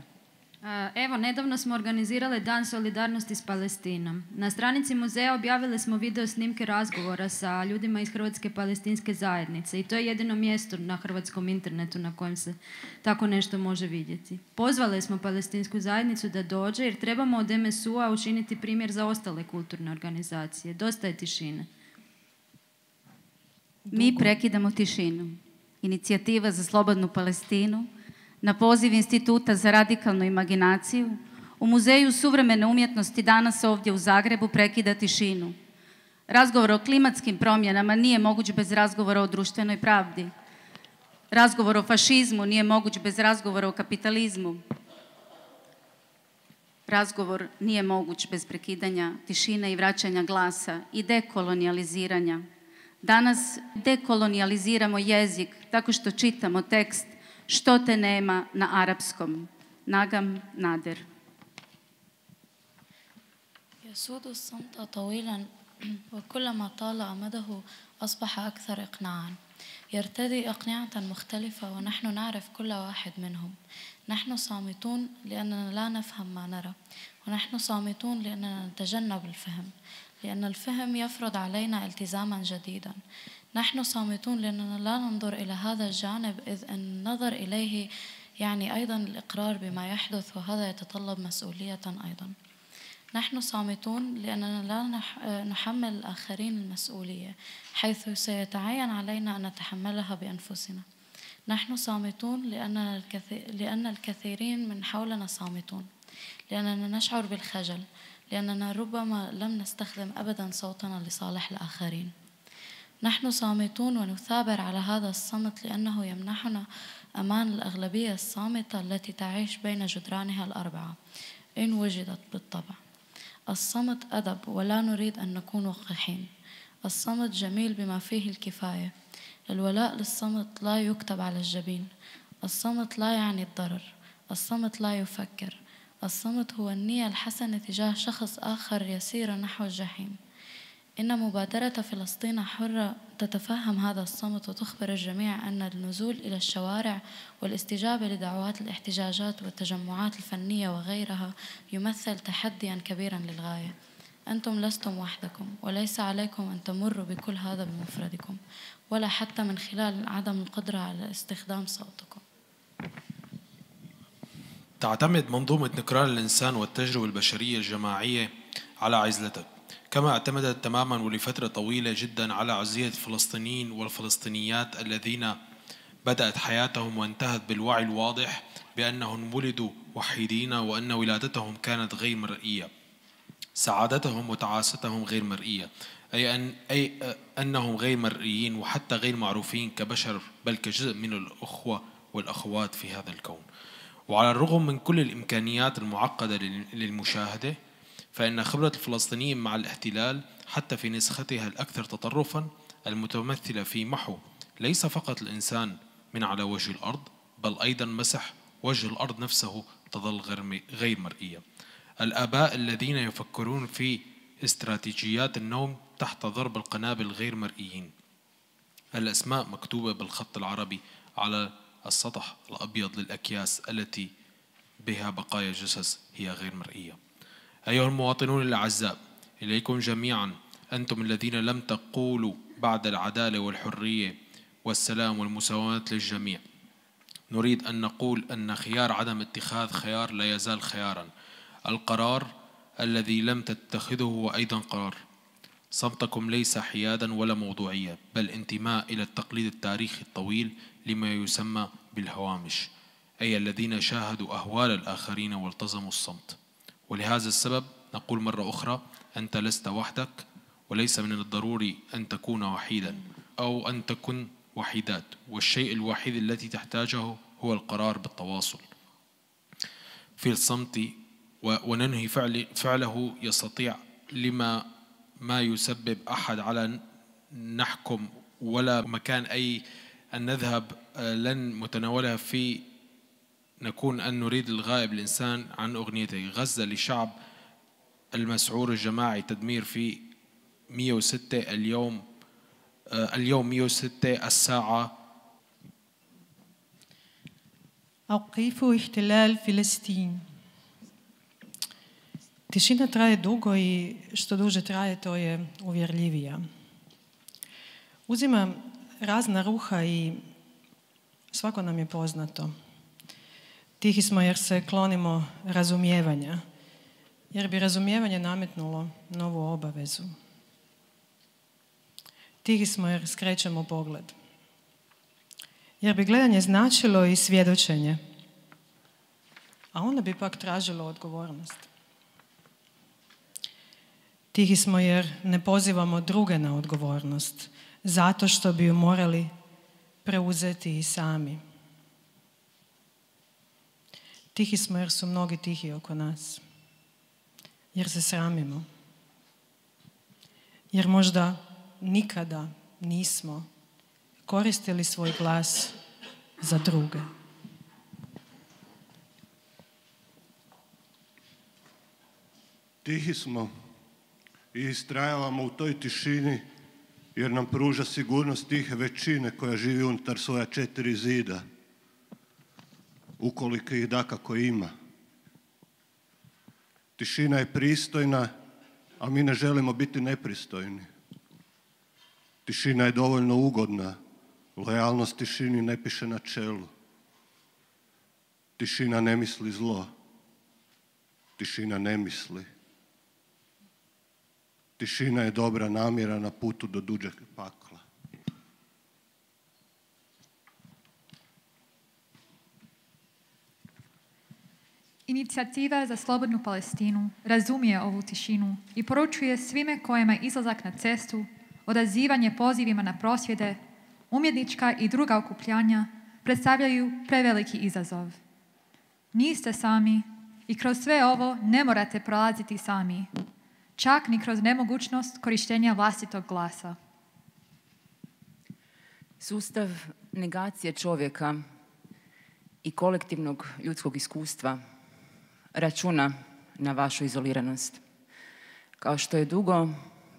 Evo, nedavno smo organizirali Dan solidarnosti s Palestinom. Na stranici muzeja objavili smo video snimke razgovora sa ljudima iz Hrvatske palestinske zajednice i to je jedino mjesto na hrvatskom internetu na kojem se tako nešto može vidjeti. Pozvali smo palestinsku zajednicu da dođe jer trebamo od MSU-a učiniti primjer za ostale kulturne organizacije. Dosta je tišine. Mi prekidamo tišinu. Inicijativa za slobodnu Palestinu Na poziv Instituta za radikalnu imaginaciju, u Muzeju suvremene umjetnosti danas ovdje u Zagrebu prekida tišinu. Razgovor o klimatskim promjenama nije moguć bez razgovora o društvenoj pravdi. Razgovor o fašizmu nije moguć bez razgovora o kapitalizmu. Razgovor nije moguć bez prekidanja tišine i vraćanja glasa i dekolonijaliziranja. Danas dekolonijaliziramo jezik tako što čitamo tekst "Što te nema" na arapskom. Nagam Nader. يسود الصمت طويلا وكلما طال أمده أصبح أكثر إقناعا. يرتدي أقنعة مختلفة ونحن نعرف كل واحد منهم. نحن صامتون لأننا لا نفهم ما نرى، ونحن صامتون لأننا نتجنب الفهم، لأن الفهم يفرض علينا التزاما جديدا. نحن صامتون لأننا لا ننظر إلى هذا الجانب، إذ أن النظر إليه يعني أيضا الإقرار بما يحدث، وهذا يتطلب مسؤولية أيضا. نحن صامتون لأننا لا نحمل الآخرين المسؤولية، حيث سيتعين علينا أن نتحملها بأنفسنا. نحن صامتون لأن الكثيرين من حولنا صامتون، لأننا نشعر بالخجل، لأننا ربما لم نستخدم أبدا صوتنا لصالح الآخرين. نحن صامتون ونثابر على هذا الصمت لأنه يمنحنا أمان الأغلبية الصامتة التي تعيش بين جدرانها الأربعة إن وجدت بالطبع. الصمت أدب ولا نريد أن نكون وقحين. الصمت جميل بما فيه الكفاية. الولاء للصمت لا يكتب على الجبين. الصمت لا يعني الضرر. الصمت لا يفكر. الصمت هو النية الحسنة تجاه شخص آخر يسير نحو الجحيم. إن مبادرة فلسطين حرة تتفهم هذا الصمت وتخبر الجميع أن النزول إلى الشوارع والاستجابة لدعوات الاحتجاجات والتجمعات الفنية وغيرها يمثل تحديا كبيرا للغاية. أنتم لستم وحدكم، وليس عليكم أن تمروا بكل هذا بمفردكم، ولا حتى من خلال عدم القدرة على استخدام صوتكم. تعتمد منظومة نكران الإنسان والتجربة البشرية الجماعية على عزلته، كما اعتمدت تماما ولفترة طويلة جدا على عزية الفلسطينيين والفلسطينيات الذين بدأت حياتهم وانتهت بالوعي الواضح بأنهم ولدوا وحيدين وأن ولادتهم كانت غير مرئية. سعادتهم وتعاستهم غير مرئية، أي أنهم غير مرئيين وحتى غير معروفين كبشر، بل كجزء من الأخوة والأخوات في هذا الكون. وعلى الرغم من كل الإمكانيات المعقدة للمشاهدة، فإن خبرة الفلسطينيين مع الاحتلال حتى في نسختها الأكثر تطرفاً المتمثلة في محو ليس فقط الإنسان من على وجه الأرض، بل أيضاً مسح وجه الأرض نفسه تظل غير مرئية. الآباء الذين يفكرون في استراتيجيات النوم تحت ضرب القنابل غير مرئيين. الأسماء مكتوبة بالخط العربي على السطح الأبيض للأكياس التي بها بقايا جثث هي غير مرئية. أيها المواطنون الأعزاء، إليكم جميعا أنتم الذين لم تقولوا بعد العدالة والحرية والسلام والمساواة للجميع. نريد أن نقول أن خيار عدم اتخاذ خيار لا يزال خيارا. القرار الذي لم تتخذه هو أيضا قرار. صمتكم ليس حيادا ولا موضوعية، بل انتماء إلى التقليد التاريخي الطويل لما يسمى بالهوامش، أي الذين شاهدوا أهوال الآخرين والتزموا الصمت. ولهذا السبب نقول مرة أخرى: أنت لست وحدك، وليس من الضروري أن تكون وحيدا أو أن تكون وحيدات، والشيء الوحيد الذي تحتاجه هو القرار بالتواصل في الصمت وننهي فعله يستطيع لما ما يسبب أحد على نحكم ولا مكان أي أن نذهب لن متناولها في نكون أن نريد الغائب الإنسان عن أغنيته. غزة لشعب المسعور الجماعي تدمير في 106 اليوم 106 الساعة. أوقفوا احتلال فلسطين. Tišina traje dugo i što duže traje, to je uvjerljivija. Uzima razna ruha i svako nam je poznato. Tihi smo jer se klonimo razumijevanja, jer bi razumijevanje nametnulo novu obavezu. Tihi smo jer skrećemo pogled, jer bi gledanje značilo i svjedočenje, a onda bi pak tražilo odgovornost. Tihi smo jer ne pozivamo druge na odgovornost, zato što bi ju morali preuzeti i sami. Tihi smo jer su mnogi tihi oko nas, jer se sramimo, jer možda nikada nismo koristili svoj glas za druge. Tihi smo i istrajavamo u toj tišini jer nam pruža sigurnost tihe većine koja živi unutar svoja 4 zida, ukoliko ih dakako ima. Tišina je pristojna, a mi ne želimo biti nepristojni. Tišina je dovoljno ugodna, lojalnost tišini ne piše na čelu. Tišina ne misli zlo, tišina ne misli. Tišina je dobra namjera na putu do duđeg pakla. Inicijativa za slobodnu Palestinu razumije ovu tišinu i poručuje svime kojima izlazak na cestu, odazivanje pozivima na prosvjede, umjetnička i druga okupljanja predstavljaju preveliki izazov. Niste sami i kroz sve ovo ne morate prolaziti sami, čak ni kroz nemogućnost korištenja vlastitog glasa. Sustav negacije čovjeka i kolektivnog ljudskog iskustva računa na vašu izoliranost. Kao što je dugo,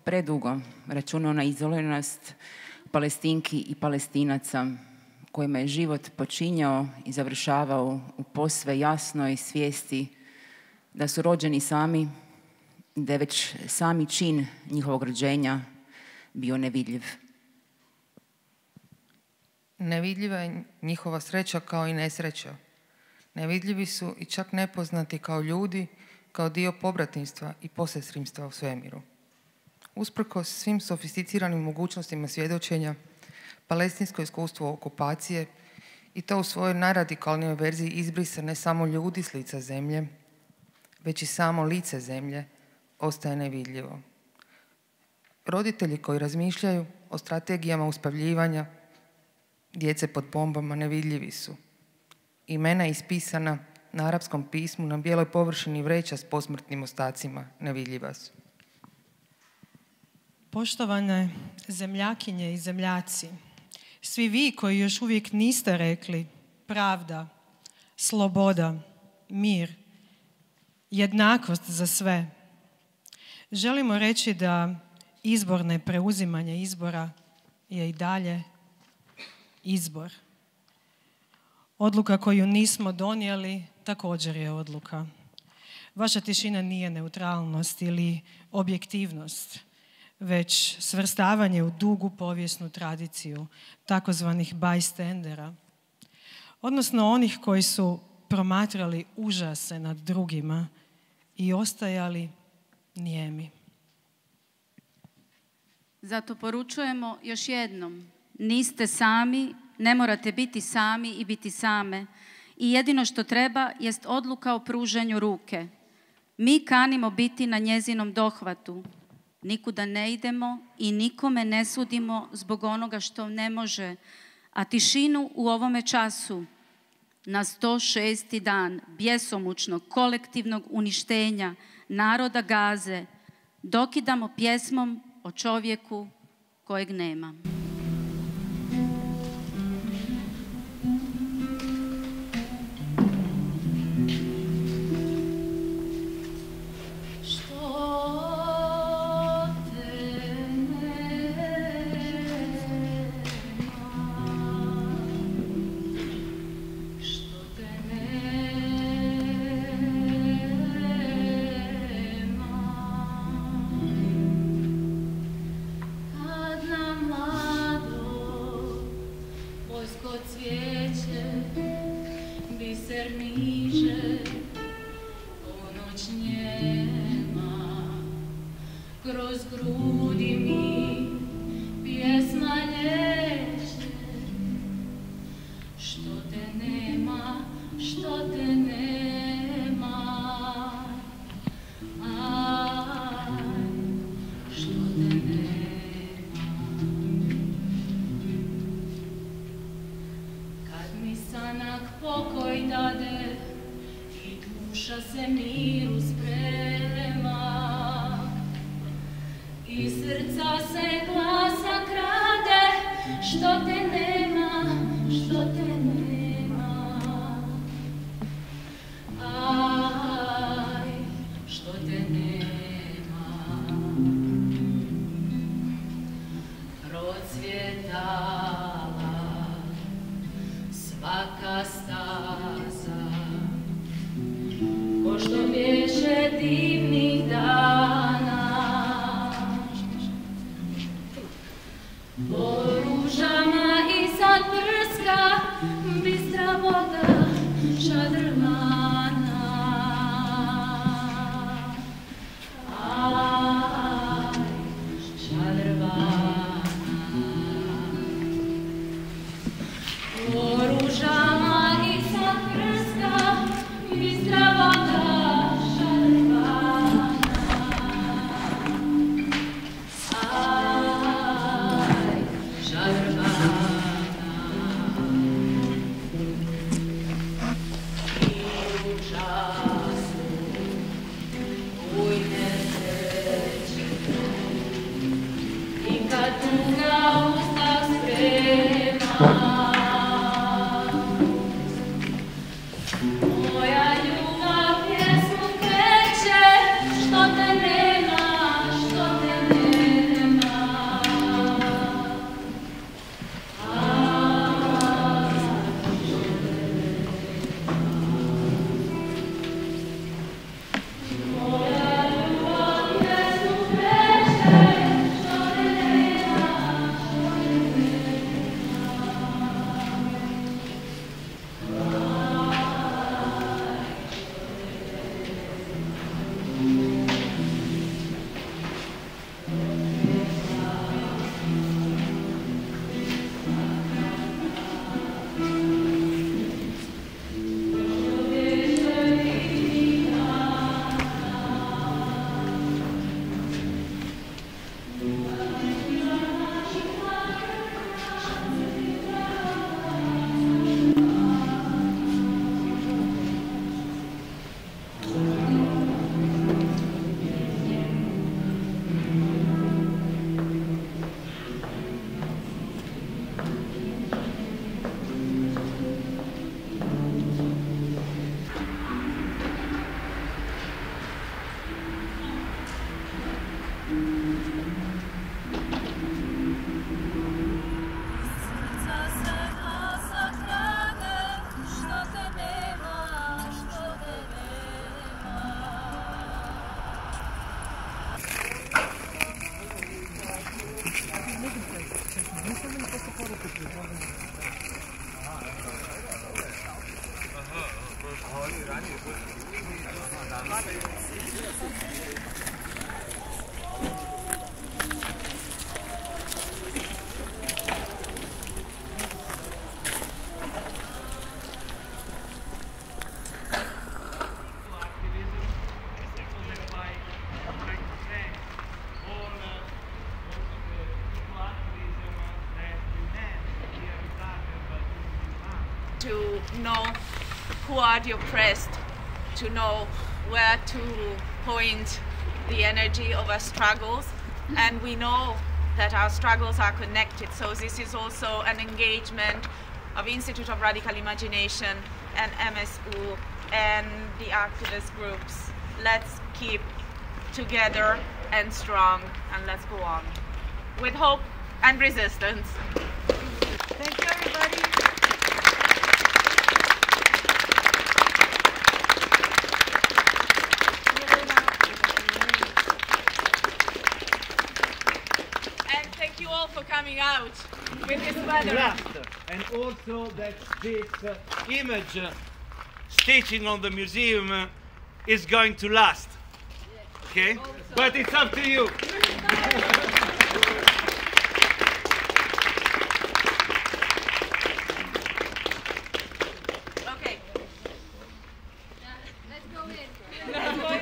predugo računao na izoliranost Palestinki i Palestinaca kojima je život počinjao i završavao u posve jasnoj svijesti da su rođeni sami, da je već sami čin njihovog rođenja bio nevidljiv. Nevidljiva je njihova sreća kao i nesreća. Nevidljivi su i čak nepoznati kao ljudi, kao dio pobratinstva i posestrimstva u svemiru. Usprkos svim sofisticiranim mogućnostima svjedočenja, palestinsko iskustvo okupacije, i to u svojoj najradikalnijoj verziji, izbrisa ne samo ljudi s lica zemlje, već i samo lice zemlje ostaje nevidljivo. Roditelji koji razmišljaju o strategijama uspavljivanja djece pod bombama nevidljivi su. Imena ispisana na arapskom pismu na bijeloj površini vreća s posmrtnim ostacima nevidljiva su. Poštovane zemljakinje i zemljaci, svi vi koji još uvijek niste rekli pravda, sloboda, mir, jednakost za sve, želimo reći da izborne preuzimanje izbora je i dalje izbor. Odluka koju nismo donijeli također je odluka. Vaša tišina nije neutralnost ili objektivnost, već svrstavanje u dugu povijesnu tradiciju takozvanih bystandera, odnosno onih koji su promatrali užase nad drugima i ostajali nijemi. Zato poručujemo još jednom, niste sami, ne morate biti sami i biti same. I jedino što treba jest odluka o pruženju ruke. Mi kanimo biti na njezinom dohvatu. Nikuda ne idemo i nikome ne sudimo zbog onoga što ne može, a tišinu u ovome času, na 106. dan bjesomučnog kolektivnog uništenja naroda Gaze, dokidamo pjesmom o čovjeku kojeg nema. Kad nam Duša se miru sprema, iz srca se glasa krade, što te nema, što te nema. Aj, što te nema. Procvjetala svaka staza, ko što bježe divnih dana. Po ružama iznad prska, bistra voda šadrmana. Aj, šadrmana. Po ružama iznad prska, bistra voda šadrmana. Aj, šadrmana. I u času ujne sreće, i kad tuga usta sprema, moja ljubav pjesmu kreće, što te nema, što te nema. Moja ljubav pjesmu kreće, što te nema, što te to know who are the oppressed, to know where to point the energy of our struggles, and we know that our struggles are connected. So this is also an engagement of Institute of Radical Imagination and MSU and the activist groups. Let's keep together and strong, and let's go on with hope and resistance. Thank you, everybody. Thank you all for coming out with this weather. And also that this image stitching on the museum is going to last. Okay? But it's up to you. Okay. Let's go in.